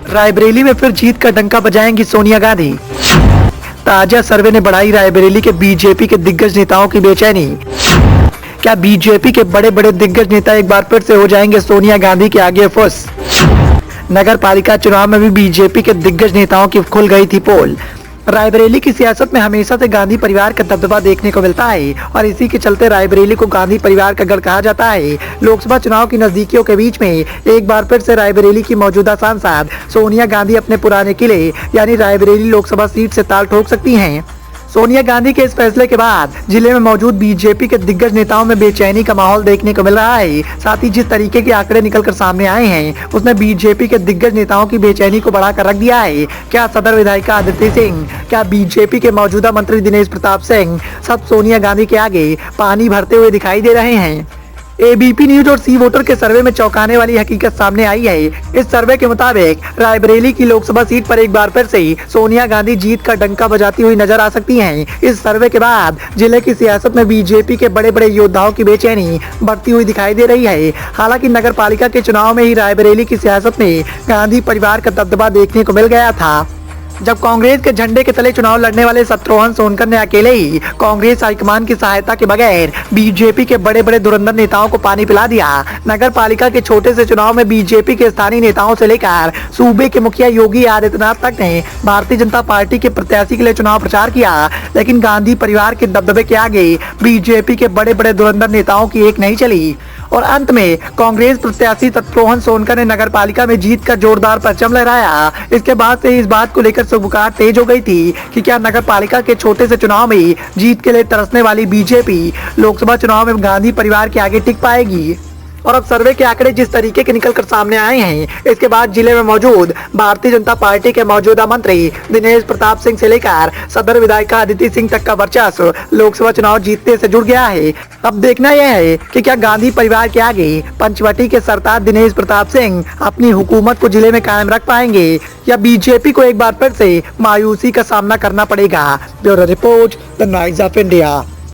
रायबरेली में फिर जीत का डंका बजाएंगी सोनिया गांधी। ताजा सर्वे ने बढ़ाई रायबरेली के बीजेपी के दिग्गज नेताओं की बेचैनी। क्या बीजेपी के बड़े बड़े दिग्गज नेता एक बार फिर से हो जाएंगे सोनिया गांधी के आगे फुस। नगर पालिका चुनाव में भी बीजेपी के दिग्गज नेताओं की खुल गई थी पोल। रायबरेली की सियासत में हमेशा से गांधी परिवार का दबदबा देखने को मिलता है और इसी के चलते रायबरेली को गांधी परिवार का गढ़ कहा जाता है। लोकसभा चुनाव की नजदीकियों के बीच में एक बार फिर से रायबरेली की मौजूदा सांसद सोनिया गांधी अपने पुराने किले यानी रायबरेली लोकसभा सीट से ताल ठोक सकती हैं। सोनिया गांधी के इस फैसले के बाद जिले में मौजूद बीजेपी के दिग्गज नेताओं में बेचैनी का माहौल देखने को मिल रहा है। साथ ही जिस तरीके के आंकड़े निकलकर सामने आए हैं उसने बीजेपी के दिग्गज नेताओं की बेचैनी को बढ़ाकर रख दिया है। क्या सदर विधायिका अदिति सिंह, क्या बीजेपी के मौजूदा मंत्री दिनेश प्रताप सिंह सब सोनिया गांधी के आगे पानी भरते हुए दिखाई दे रहे हैं। एबीपी न्यूज और सी वोटर के सर्वे में चौंकाने वाली हकीकत सामने आई है। इस सर्वे के मुताबिक रायबरेली की लोकसभा सीट पर एक बार फिर से सोनिया गांधी जीत का डंका बजाती हुई नजर आ सकती हैं। इस सर्वे के बाद जिले की सियासत में बीजेपी के बड़े बड़े योद्धाओं की बेचैनी बढ़ती हुई दिखाई दे रही है। हालांकि नगर पालिका के चुनाव में ही रायबरेली की सियासत में गांधी परिवार का दबदबा देखने को मिल गया था। जब कांग्रेस के झंडे के तले चुनाव लड़ने वाले शत्रुघ्न सोनकर ने अकेले ही कांग्रेस हाईकमान की सहायता के बगैर बीजेपी के बड़े बड़े धुरंधर नेताओं को पानी पिला दिया। नगर पालिका के छोटे से चुनाव में बीजेपी के स्थानीय नेताओं से लेकर सूबे के मुखिया योगी आदित्यनाथ तक ने भारतीय जनता पार्टी के प्रत्याशी के लिए चुनाव प्रचार किया, लेकिन गांधी परिवार के दबदबे के आगे बीजेपी के बड़े बड़े धुरंधर नेताओं की एक नहीं चली और अंत में कांग्रेस प्रत्याशी शत्रुघ्न सोनकर ने नगर पालिका में जीत का जोरदार परचम लहराया। इसके बाद से इस बात को लेकर सुगबुगाहट तेज हो गई थी कि क्या नगर पालिका के छोटे से चुनाव में जीत के लिए तरसने वाली बीजेपी लोकसभा चुनाव में गांधी परिवार के आगे टिक पाएगी। और अब सर्वे के आंकड़े जिस तरीके के निकलकर सामने आए हैं इसके बाद जिले में मौजूद भारतीय जनता पार्टी के मौजूदा मंत्री दिनेश प्रताप सिंह से लेकर सदर विधायिका अदिति सिंह तक का वर्चस्व लोकसभा चुनाव जीतने से जुड़ गया है। अब देखना यह है कि क्या गांधी परिवार के आगे पंचवटी के सरताज दिनेश प्रताप सिंह अपनी हुकूमत को जिले में कायम रख पाएंगे या बीजेपी को एक बार फिर से मायूसी का सामना करना पड़ेगा। Bureau report, the noise of India.